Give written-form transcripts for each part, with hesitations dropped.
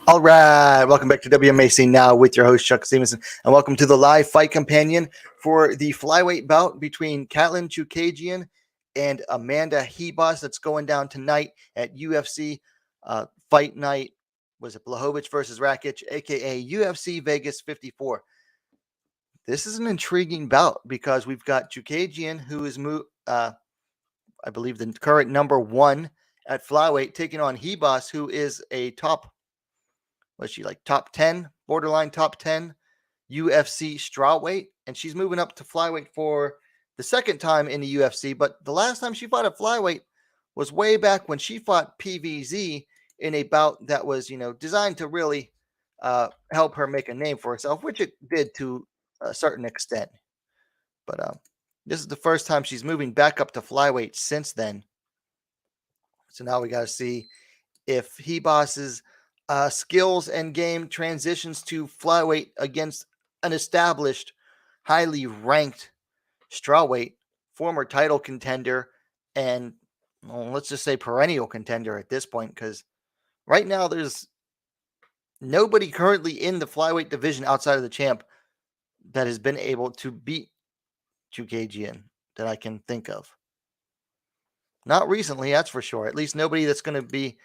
All right, welcome back to WMMA Now with your host Chuck Stevenson, and welcome to the live fight companion for the flyweight bout between Katlyn Chookagian and Amanda Ribas that's going down tonight at UFC Fight Night. Was it Blachowicz versus Rakic, aka UFC Vegas 54? This is an intriguing bout because we've got Chookagian, who is, I believe, the current number one at flyweight, taking on Ribas, who is a top 10, borderline top 10 UFC strawweight, and she's moving up to flyweight for the second time in the UFC. But the last time she fought at flyweight was way back when she fought PVZ in a bout that was, designed to really help her make a name for herself, which it did to a certain extent. But this is the first time she's moving back up to flyweight since then. So now we got to see if Ribas's skills and game transitions to flyweight against an established, highly ranked strawweight, former title contender, and let's just say perennial contender at this point, because right now there's nobody currently in the flyweight division outside of the champ that has been able to beat Chookagian that I can think of. Not recently, that's for sure. At least nobody that's going to be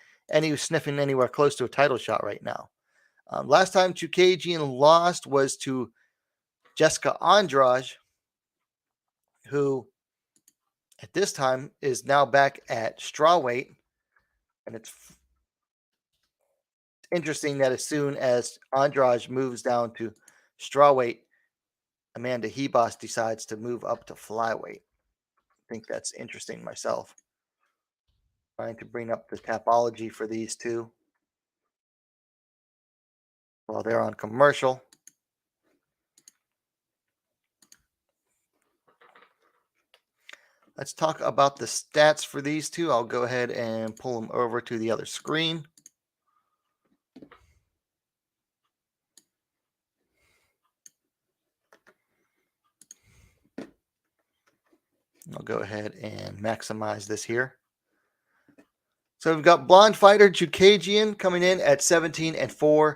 sniffing anywhere close to a title shot right now. Last time Chookagian lost was to Jessica Andrade, who at this time is now back at strawweight. And it's interesting that as soon as Andrade moves down to strawweight, Amanda Ribas decides to move up to flyweight. I think that's interesting myself. Trying to bring up the topology for these two while they're on commercial. Let's talk about the stats for these two. I'll go ahead and pull them over to the other screen. I'll go ahead and maximize this here. So we've got blonde fighter Chookagian coming in at 17-4.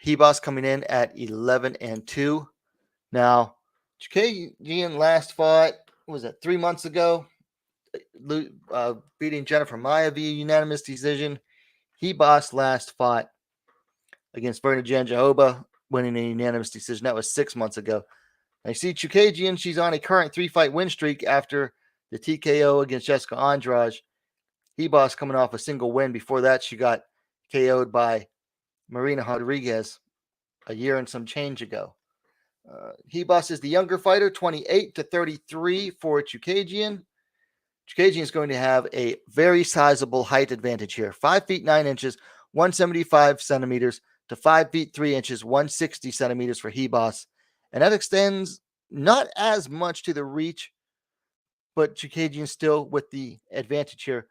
Ribas coming in at 11-2. Now, Chookagian last fought, was it 3 months ago? Beating Jennifer Maia via unanimous decision. Ribas last fought against Verna Jandiroba, winning a unanimous decision. That was 6 months ago. I see Chookagian, she's on a current 3-fight win streak after the TKO against Jessica Andrade. Ribas coming off a single win. Before that, she got KO'd by Marina Rodriguez a year and some change ago. Ribas is the younger fighter, 28-33 for Chookagian. Chookagian is going to have a very sizable height advantage here. 5 feet 9 inches, 175 centimeters to 5 feet 3 inches, 160 centimeters for Ribas. And that extends not as much to the reach, but Chookagian still with the advantage here.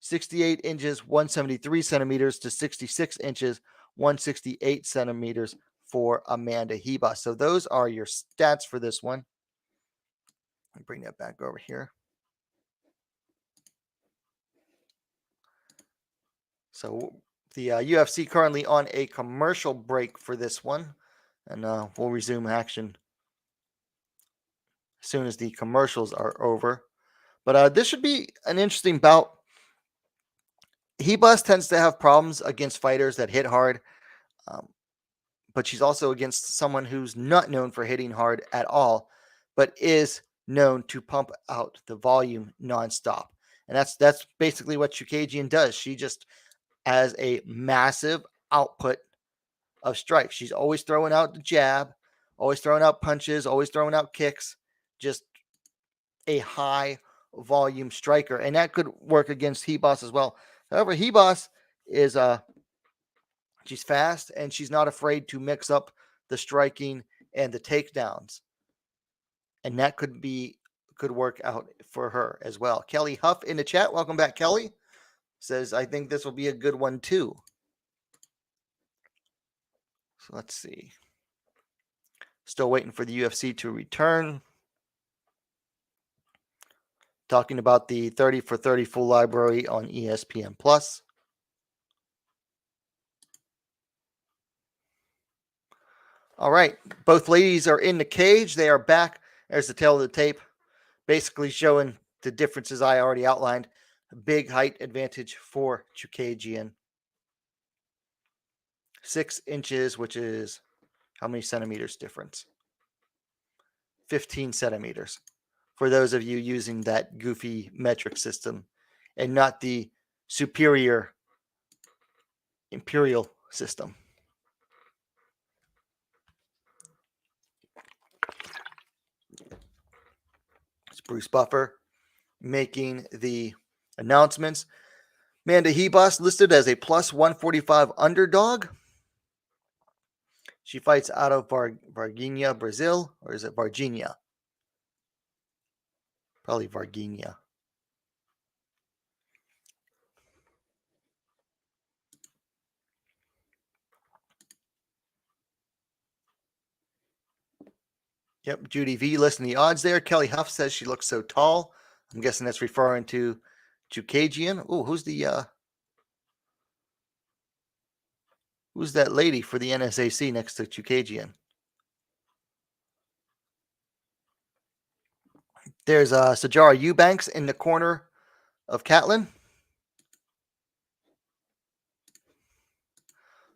68 inches, 173 centimeters to 66 inches, 168 centimeters for Amanda Ribas. So those are your stats for this one. Let me bring that back over here. So the UFC currently on a commercial break for this one, and we'll resume action as soon as the commercials are over. But this should be an interesting bout. Ribas tends to have problems against fighters that hit hard, but she's also against someone who's not known for hitting hard at all, but is known to pump out the volume nonstop. And that's basically what Chookagian does. She just has a massive output of strikes. She's always throwing out the jab, always throwing out punches, always throwing out kicks, just a high volume striker. And that could work against Ribas as well. However, Ribas is she's fast and she's not afraid to mix up the striking and the takedowns. And that could work out for her as well. Kelly Huff in the chat. Welcome back, Kelly. Says, I think this will be a good one too. So let's see. Still waiting for the UFC to return. Talking about the 30 for 30 full library on ESPN Plus. All right. Both ladies are in the cage. They are back. There's the tail of the tape, basically showing the differences I already outlined. A big height advantage for Chookagian. 6 inches, which is how many centimeters difference? 15 centimeters. For those of you using that goofy metric system and not the superior imperial system. It's Bruce Buffer making the announcements. Amanda Ribas listed as a plus 145 underdog. She fights out of Varginha, Brazil, or is it Varginha? Probably Varginha. Yep, Judy V listing the odds there. Kelly Huff says she looks so tall. I'm guessing that's referring to Chookagian. Oh, who's that lady for the NSAC next to Chookagian? There's Sajara Eubanks in the corner of Katlyn.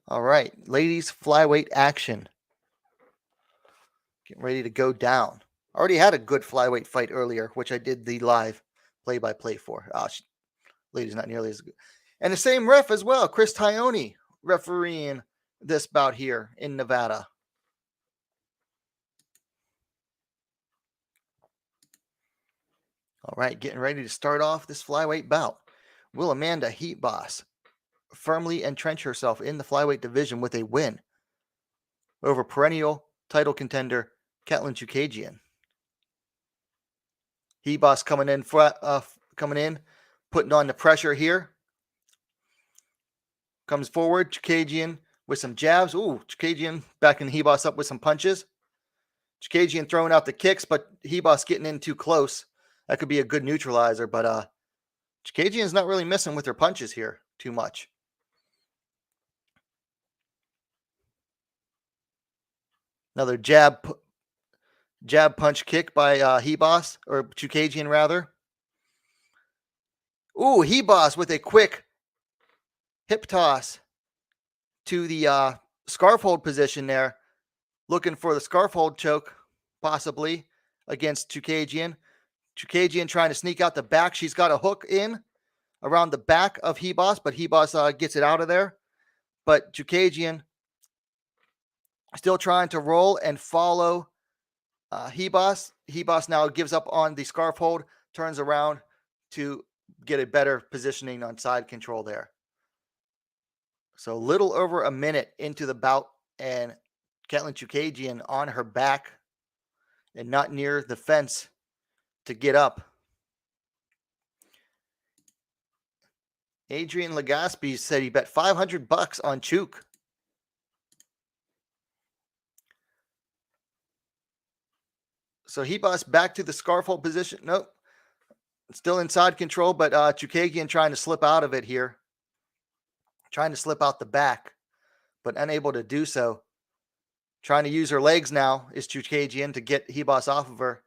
All right, ladies flyweight action. Getting ready to go down. Already had a good flyweight fight earlier, which I did the live play-by-play for. Ladies not nearly as good. And the same ref as well, Chris Tione, refereeing this bout here in Nevada. All right, getting ready to start off this flyweight bout. Will Amanda Ribas firmly entrench herself in the flyweight division with a win over perennial title contender Katlyn Chookagian? Ribas coming in, putting on the pressure here. Comes forward, Chookagian with some jabs. Ooh, Chookagian backing Ribas up with some punches. Chookagian throwing out the kicks, but Ribas getting in too close. That could be a good neutralizer, but Chookagian's not really missing with her punches here too much. Another jab punch kick by Ribas, or Chookagian rather. Ooh, Ribas with a quick hip toss to the scarf hold position there. Looking for the scarf hold choke, possibly, against Chookagian. Chookagian trying to sneak out the back. She's got a hook in around the back of Ribas, but Ribas gets it out of there. But Chookagian still trying to roll and follow Ribas. Ribas now gives up on the scarf hold, turns around to get a better positioning on side control there. So a little over a minute into the bout, and Katlyn Chookagian on her back and not near the fence to get up. Adrian Legaspi said he bet $500 on Chook. So Ribas back to the scarf hold position. Nope. Still inside control, but Chookagian trying to slip out of it here. Trying to slip out the back, but unable to do so. Trying to use her legs now is Chookagian to get Ribas off of her.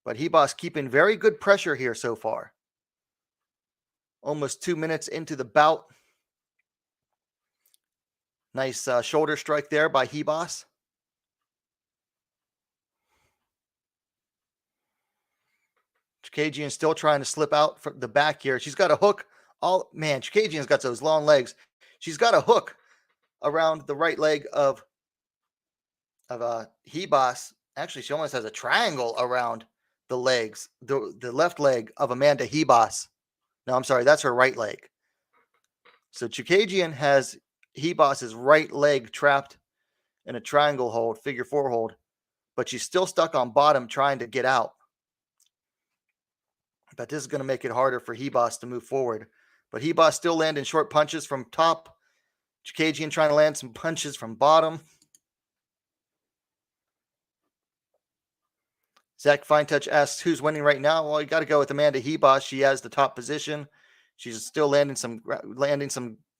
But Ribas keeping very good pressure here so far. Almost 2 minutes into the bout. Nice shoulder strike there by Ribas. Chookagian still trying to slip out from the back here. She's got a hook. Chookagian's got those long legs. She's got a hook around the right leg of Ribas. Actually, she almost has a triangle around the legs, the left leg of Amanda Ribas. No, I'm sorry, that's her right leg. So Chookagian has Ribas's right leg trapped in a triangle hold, figure four hold, but she's still stuck on bottom trying to get out. But this is going to make it harder for Ribas to move forward. But Ribas still landing short punches from top. Chookagian trying to land some punches from bottom. Zach Finetouch asks who's winning right now. Well, you got to go with Amanda Ribas. She has the top position. She's still landing some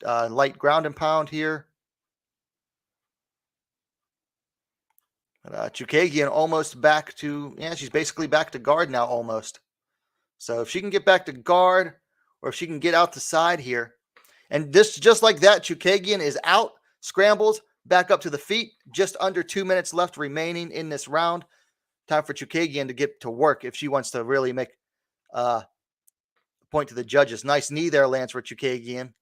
light ground and pound here. Chookagian almost back to, she's basically back to guard now almost. So if she can get back to guard, or if she can get out the side here, and this just like that, Chookagian is out, scrambles, back up to the feet, just under 2 minutes left remaining in this round. Time for Chookagian to get to work if she wants to really make a point to the judges. Nice knee there lands for Chookagian.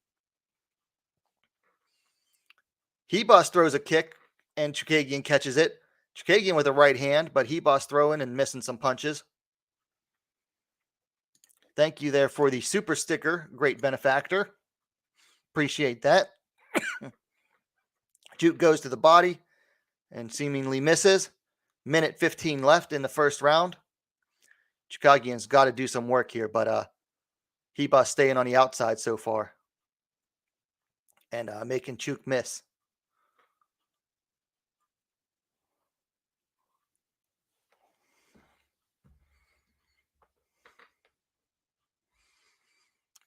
Ribas throws a kick, and Chookagian catches it. Chookagian with a right hand, but Ribas throwing and missing some punches. Thank you there for the super sticker, great benefactor. Appreciate that. Chook goes to the body and seemingly misses. Minute 15 left in the first round. Chookagian's got to do some work here, but Ribas staying on the outside so far and making Chook miss.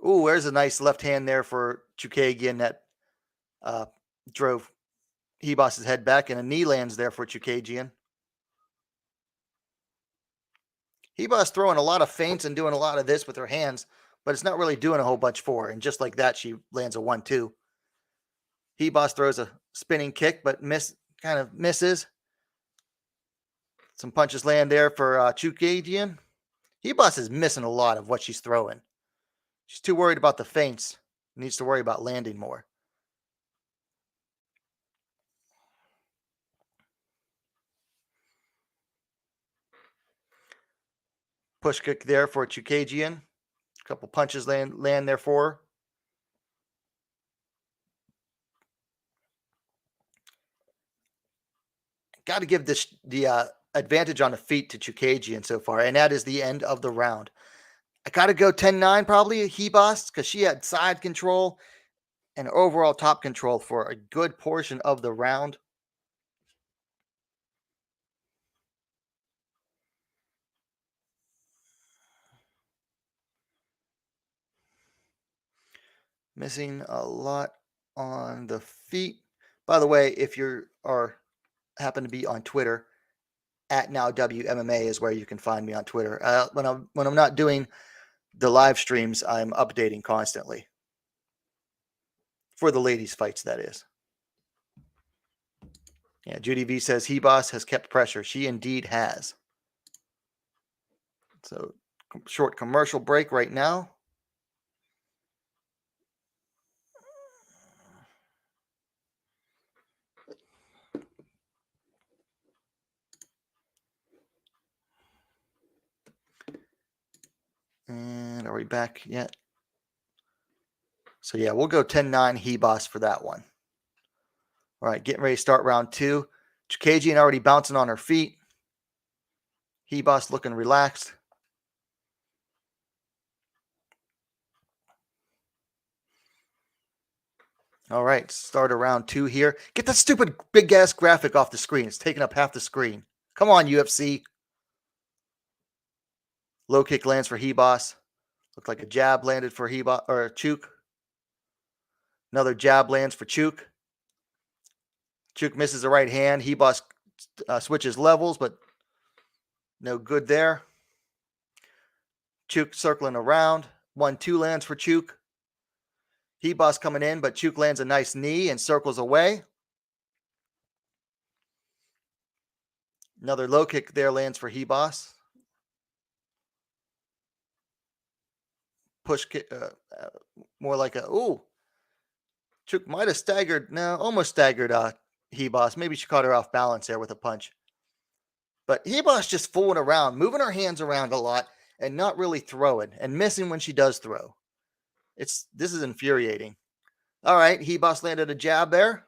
Ooh, there's a nice left hand there for Chookagian that drove Ribas' head back, and a knee lands there for Chookagian. Ribas throwing a lot of feints and doing a lot of this with her hands, but it's not really doing a whole bunch for her. And just like that, she lands a 1-2. Ribas throws a spinning kick, but kind of misses. Some punches land there for Chookagian. Ribas is missing a lot of what she's throwing. She's too worried about the feints. Needs to worry about landing more. Push kick there for Chookagian. A couple punches land there for her. Got to give the advantage on the feet to Chookagian so far, and that is the end of the round. I got to go 10-9 probably, Ribas, because she had side control and overall top control for a good portion of the round. Missing a lot on the feet. By the way, if you happen to be on Twitter, @now WMMA is where you can find me on Twitter. When I'm not doing the live streams, I'm updating constantly. For the ladies' fights, that is. Yeah, Judy V says Ribas has kept pressure. She indeed has. So, short commercial break right now. And are we back yet? So, yeah, we'll go 10-9 Ribas for that one. All right, getting ready to start round 2. Chookagian already bouncing on her feet. Ribas looking relaxed. All right, start round 2 here. Get that stupid big-ass graphic off the screen. It's taking up half the screen. Come on, UFC. Low kick lands for Ribas. Looked like a jab landed for Ribas or Chook. Another jab lands for Chook. Chook misses the right hand. Ribas switches levels, but no good there. Chook circling around. 1-2 lands for Chook. Ribas coming in, but Chook lands a nice knee and circles away. Another low kick there lands for Ribas. Push kick, more like a, ooh. Chook might have staggered, no, almost staggered Ribas. Maybe she caught her off balance there with a punch. But Ribas just fooling around, moving her hands around a lot and not really throwing and missing when she does throw. This is infuriating. All right, Ribas landed a jab there.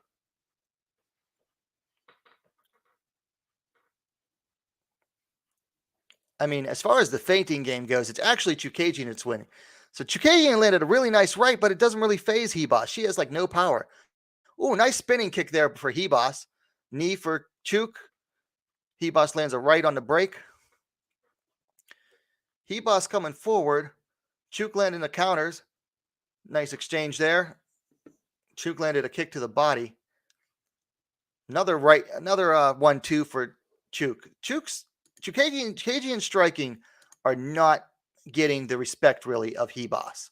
I mean, as far as the feinting game goes, it's actually Chookagian that's winning. So Chookagian landed a really nice right, but it doesn't really phase Ribas. She has like no power. Ooh, nice spinning kick there for Ribas. Knee for Chook. Ribas lands a right on the break. Ribas coming forward. Chook landing the counters. Nice exchange there. Chook landed a kick to the body. Another 1-2 for Chookagian striking are not getting the respect really of Ribas.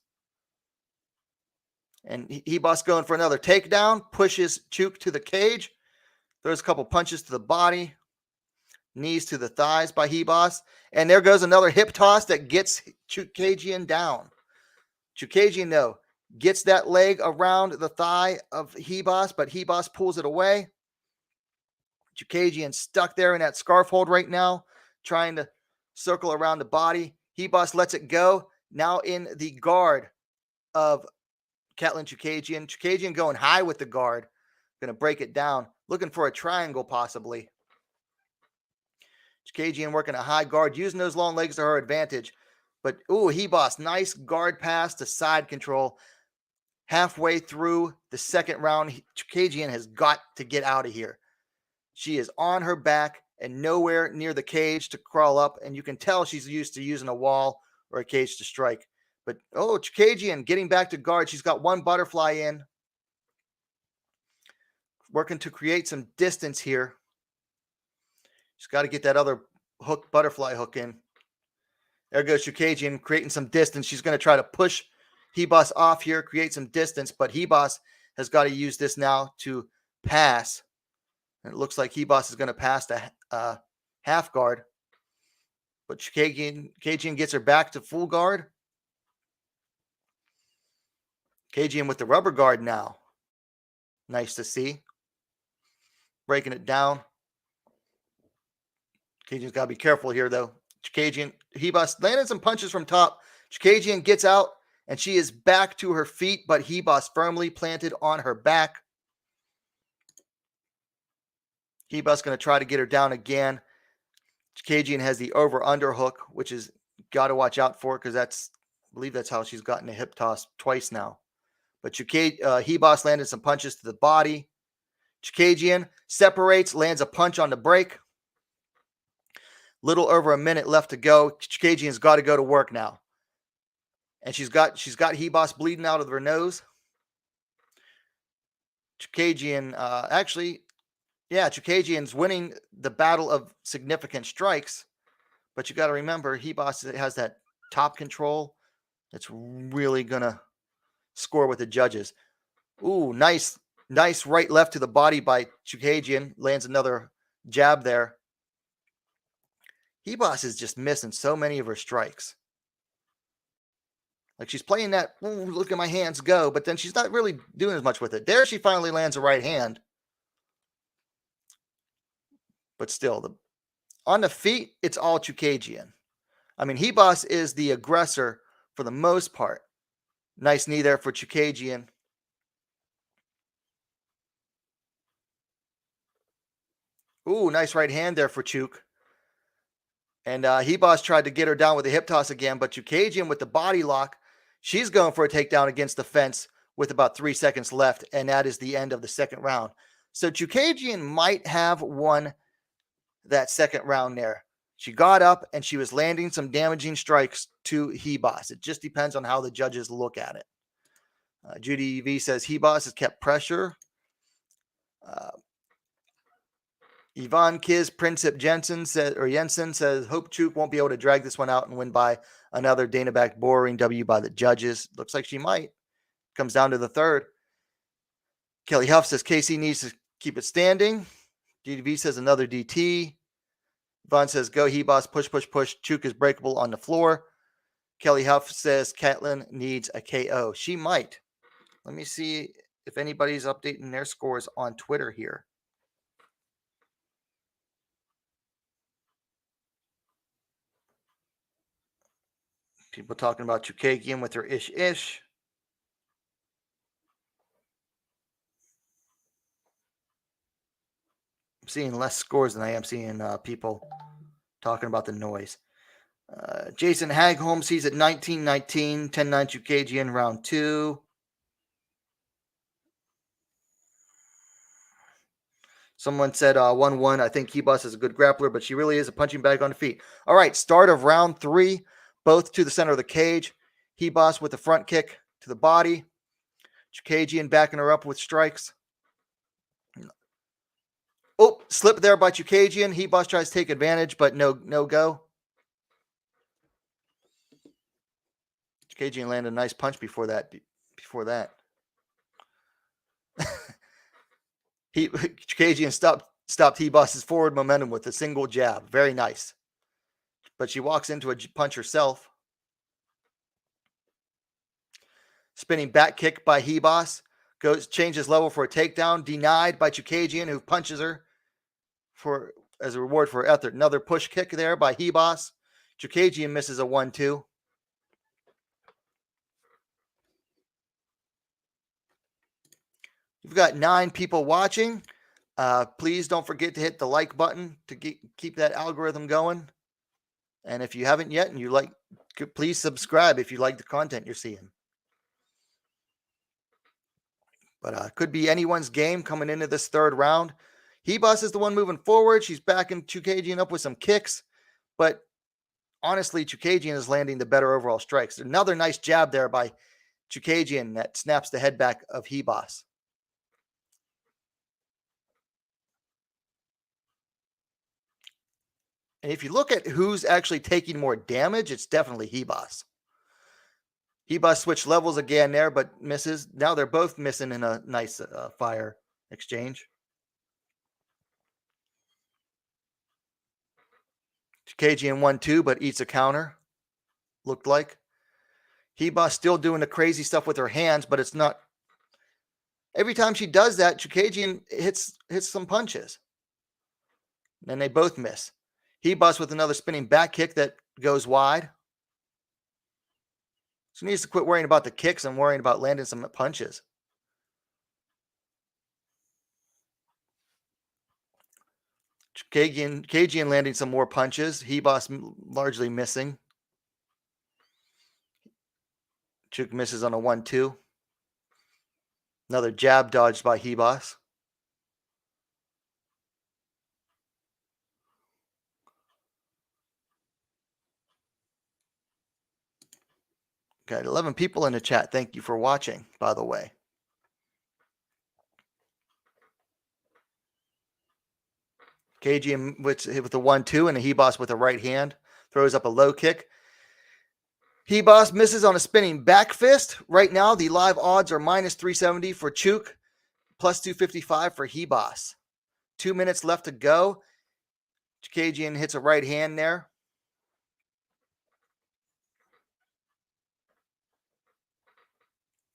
And Ribas going for another takedown, pushes Chook to the cage, throws a couple punches to the body, knees to the thighs by Ribas, and there goes another hip toss that gets Chookagian down. Chookagian, though, gets that leg around the thigh of Ribas, but Ribas pulls it away. Chookagian stuck there in that scarf hold right now, trying to circle around the body. Ribas lets it go. Now in the guard of Katlyn Chookagian. Chookagian going high with the guard. Going to break it down. Looking for a triangle possibly. Chookagian working a high guard, using those long legs to her advantage. But, Ribas, nice guard pass to side control. Halfway through the second round, Chookagian has got to get out of here. She is on her back and nowhere near the cage to crawl up, and you can tell she's used to using a wall or a cage to strike. But, Chookagian getting back to guard. She's got one butterfly in. Working to create some distance here. She's got to get that other butterfly hook in. There goes Chookagian creating some distance. She's going to try to push Ribas off here, create some distance, but Ribas has got to use this now to pass. And it looks like Ribas is going to pass the half guard. But Chookagian gets her back to full guard. Chookagian with the rubber guard now. Nice to see. Breaking it down. Chookagian's got to be careful here, though. Ribas landed some punches from top. Chookagian gets out, and she is back to her feet, but Ribas firmly planted on her back. Ribas going to try to get her down again. Chookagian has the over-under hook, which is got to watch out for because I believe that's how she's gotten a hip toss twice now. But Ribas landed some punches to the body. Chookagian separates, lands a punch on the break. Little over a minute left to go. Chookagian's got to go to work now. And she's got Ribas bleeding out of her nose. Chookagian, Chookagian's winning the battle of significant strikes. But you got to remember, Ribas has that top control that's really going to score with the judges. Nice right left to the body by Chookagian. Lands another jab there. Ribas is just missing so many of her strikes. Like she's playing that, look at my hands go, but then she's not really doing as much with it. There she finally lands a right hand. But still, on the feet, it's all Chookagian. I mean, Ribas is the aggressor for the most part. Nice knee there for Chookagian. Nice right hand there for Chook. And Ribas tried to get her down with a hip toss again, but Chookagian with the body lock, she's going for a takedown against the fence with about 3 seconds left, and that is the end of the second round. So Chookagian might have won that second round there. She got up and she was landing some damaging strikes to Ribas. It just depends on how the judges look at it. Judy V says Ribas has kept pressure. Yvonne Kiz Princip Jensen says, hope Chook won't be able to drag this one out and win by another Dana-backed boring W by the judges. Looks like she might. Comes down to the third. Kelly Huff says Casey needs to keep it standing. DDV says another DT. Yvonne says, go Ribas, push, push, push. Chook is breakable on the floor. Kelly Huff says Katlyn needs a KO. She might. Let me see if anybody's updating their scores on Twitter here. People talking about Chookagian with her ish. I'm seeing less scores than I am seeing people talking about the noise. Jason Hagholm sees it 19-19, 10-9 Chookagian round 2. Someone said 1-1. I think Ribas is a good grappler, but she really is a punching bag on the feet. All right, start of round 3. Both to the center of the cage. Ribas with the front kick to the body. Chookagian backing her up with strikes. Oh, slip there by Chookagian. Ribas tries to take advantage, but no go. Chookagian landed a nice punch before that. Chookagian stopped Ribas's forward momentum with a single jab. Very nice. But she walks into a punch herself. Spinning back kick by Ribas. Changes level for a takedown. Denied by Chookagian, who punches her as a reward for effort. Another push kick there by Ribas. Chookagian misses a 1-2. We've got 9 people watching. Please don't forget to hit the like button to keep that algorithm going. And if you haven't yet and you like, please subscribe if you like the content you're seeing. But could be anyone's game coming into this third round. Ribas is the one moving forward. She's backing Chookagian up with some kicks. But honestly, Chookagian is landing the better overall strikes. Another nice jab there by Chookagian that snaps the head back of Ribas. And if you look at who's actually taking more damage, it's definitely Ribas. Ribas switched levels again there, but misses. Now they're both missing in a nice fire exchange. Chookagian 1-2, but eats a counter. Looked like. Ribas still doing the crazy stuff with her hands, but it's not. Every time she does that, Chookagian hits some punches. And they both miss. Ribas with another spinning back kick that goes wide. She needs to quit worrying about the kicks and worrying about landing some punches. Chookagian landing some more punches. Ribas largely missing. Chook misses on a 1-2. Another jab dodged by Ribas. Got 11 people in the chat. Thank you for watching, by the way. Chookagian with the 1-2 and a Ribas with a right hand. Throws up a low kick. Ribas misses on a spinning back fist. Right now, the live odds are minus 370 for Chook, plus 255 for Ribas. 2 minutes left to go. Chookagian hits a right hand there.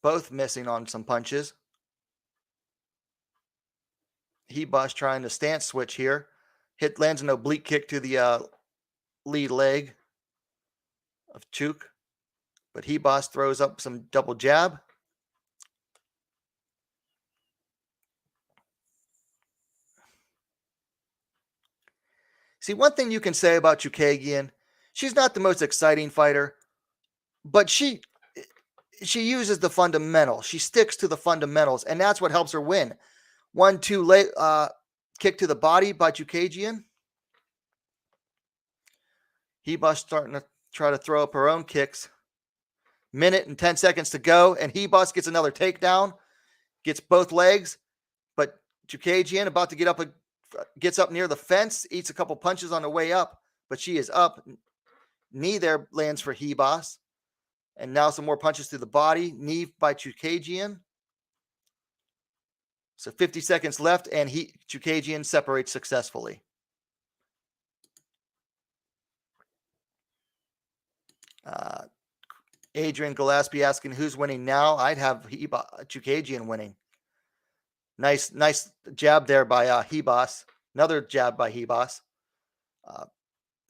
Both missing on some punches. Ribas trying to stance switch here. Lands an oblique kick to the lead leg of Chook. But Ribas throws up some double jab. See, one thing you can say about Chookagian, she's not the most exciting fighter, but she uses the fundamentals. She sticks to the fundamentals, and that's what helps her win. 1-2 kick to the body by Chookagian. Ribas starting to try to throw up her own kicks. Minute and 10 seconds to go, and Ribas gets another takedown. Gets both legs, but Chookagian about to gets up near the fence, eats a couple punches on the way up, but she is up. Knee there lands for Ribas. And now some more punches to the body. Knee by Chookagian. So 50 seconds left, and Chookagian separates successfully. Adrian Gillespie asking who's winning now. I'd have Chookagian winning. Nice jab there by Ribas. Another jab by Ribas.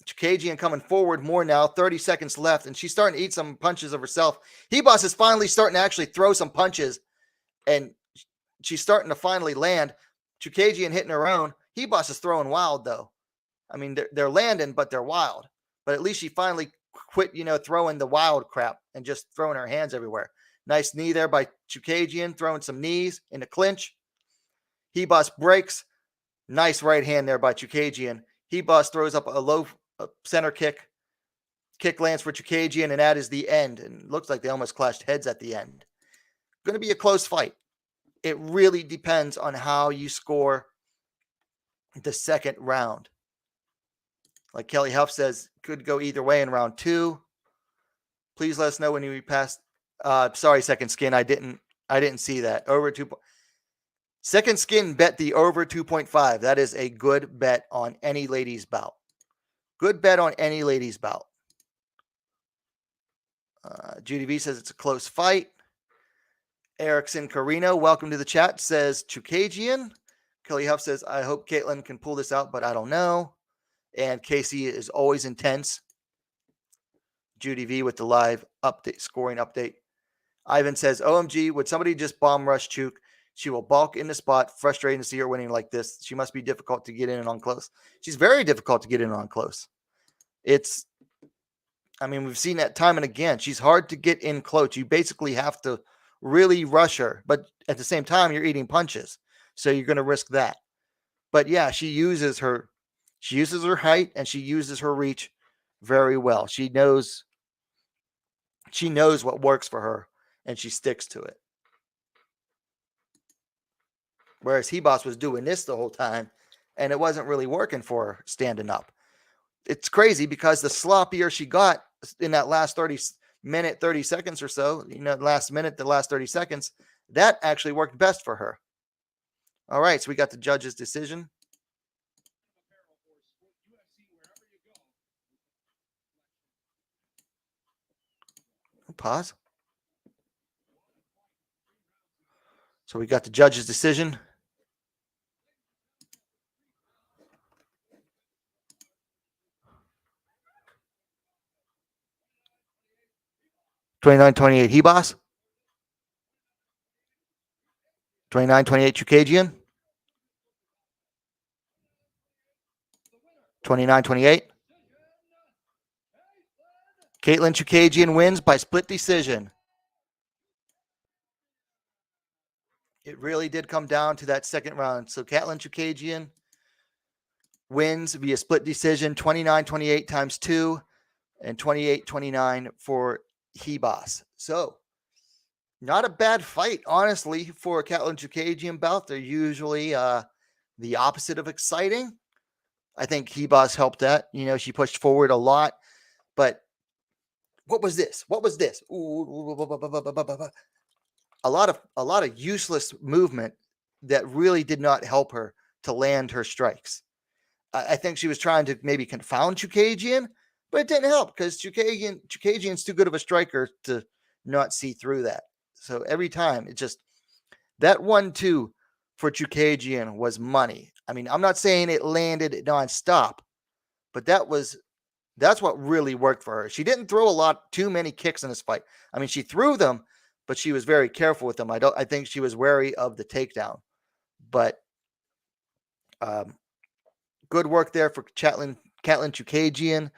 Chookagian coming forward more now. 30 seconds left, and she's starting to eat some punches of herself. Ribas is finally starting to actually throw some punches, and she's starting to finally land. Chookagian hitting her own. Ribas is throwing wild, though. I mean, they're landing, but they're wild. But at least she finally quit, throwing the wild crap and just throwing her hands everywhere. Nice knee there by Chookagian, throwing some knees in the clinch. Ribas breaks. Nice right hand there by Chookagian. Ribas throws up a low center kick. Kick lands for Chookagian, and that is the end. And it looks like they almost clashed heads at the end. Going to be a close fight. It really depends on how you score the second round. Like Kelly Huff says, could go either way in round 2. Please let us know when you pass. Sorry, Second Skin. I didn't see that. Over 2. Second Skin bet the over 2.5. That is a good bet on any ladies bout. Good bet on any ladies bout. Judy V says it's a close fight. Erickson Carino, welcome to the chat, says Chookagian. Kelly Huff says, I hope Katlyn can pull this out, but I don't know. And Casey is always intense. Judy V with the live update, scoring update. Ivan says, OMG, would somebody just bomb rush Chook? She will balk in the spot. Frustrating to see her winning like this. She must be difficult to get in and on close. She's very difficult to get in and on close. We've seen that time and again. She's hard to get in close. You basically have to really rush her. But at the same time, you're eating punches. So you're going to risk that. But yeah, she uses her height and she uses her reach very well. She knows what works for her and she sticks to it. Whereas Ribas was doing this the whole time and it wasn't really working for her standing up. It's crazy because the sloppier she got in that last 30 seconds or so, the last 30 seconds, that actually worked best for her. All right, so we got the judge's decision. Pause. So we got the judge's decision. (29-28) Ribas. 29-28 Chookagian. 29-28. Katlyn Chookagian wins by split decision. It really did come down to that second round. So Katlyn Chookagian wins via split decision, 29-28 times 2 and 28-29 for Ribas. So not a bad fight, honestly, for a Katlyn Chookagian bout. They're usually the opposite of exciting. I think Ribas helped that. She pushed forward a lot. But what was this? A lot of useless movement that really did not help her to land her strikes. I think she was trying to maybe confound Chookagian, but it didn't help because Chookagian's too good of a striker to not see through that. So every time that 1-2 for Chookagian was money. I'm not saying it landed nonstop, but that's what really worked for her. She didn't throw too many kicks in this fight. She threw them, but she was very careful with them. I think she was wary of the takedown, but good work there for Katlyn Chookagian.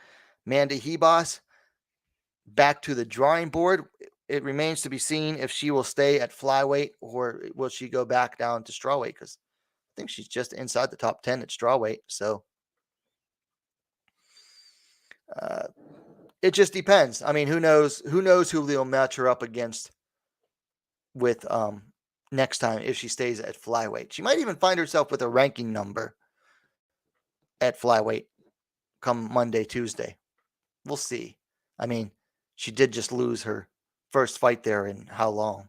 Amanda Ribas back to the drawing board. It remains to be seen if she will stay at flyweight or will she go back down to strawweight, because I think she's just inside the top 10 at strawweight. So it just depends. Who knows who they'll match her up against with next time if she stays at flyweight. She might even find herself with a ranking number at flyweight come Monday, Tuesday. We'll see. She did just lose her first fight there in how long?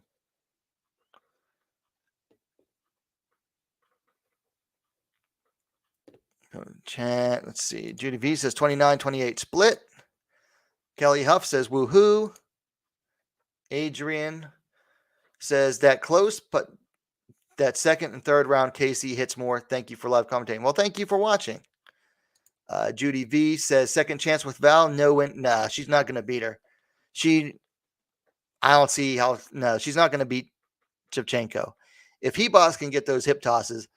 Chat. Let's see. Judy V says 29-28 split. Kelly Huff says woohoo. Adrian says that close, but that second and third round Casey hits more. Thank you for live commentating. Well, thank you for watching. Judy V says second chance with Val. Nah, she's not going to beat her. I don't see how. No, she's not going to beat Shevchenko. If Ribas can get those hip tosses,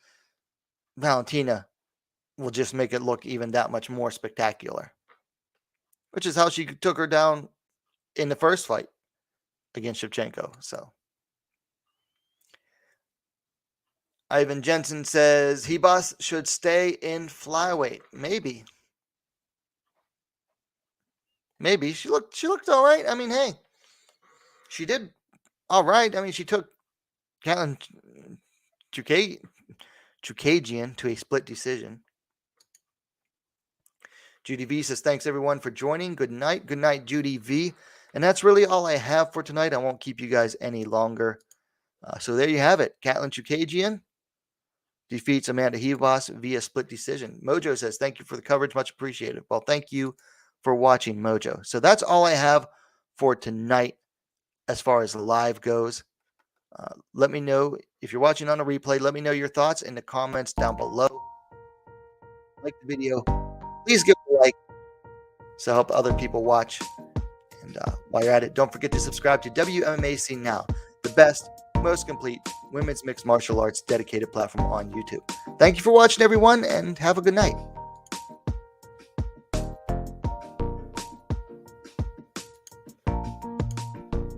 Valentina will just make it look even that much more spectacular, which is how she took her down in the first fight against Shevchenko. So Ivan Jensen says Ribas should stay in flyweight. Maybe she looked all right. Hey, she did all right. She took Katlyn Chookagian to a split decision. Judy V says, thanks everyone for joining. Good night. Good night, Judy V. And that's really all I have for tonight. I won't keep you guys any longer. So there you have it. Katlyn Chookagian defeats Amanda Ribas via split decision. Mojo says, thank you for the coverage. Much appreciated. Well, thank you for watching, Mojo. So that's all I have for tonight as far as live goes. Let me know if you're watching on a replay. Let me know your thoughts in the comments down below. Like the video. Please give it a like so help other people watch. And while you're at it, don't forget to subscribe to WMMA Scene Now, the best, most complete women's mixed martial arts dedicated platform on YouTube. Thank you for watching, everyone, and have a good night.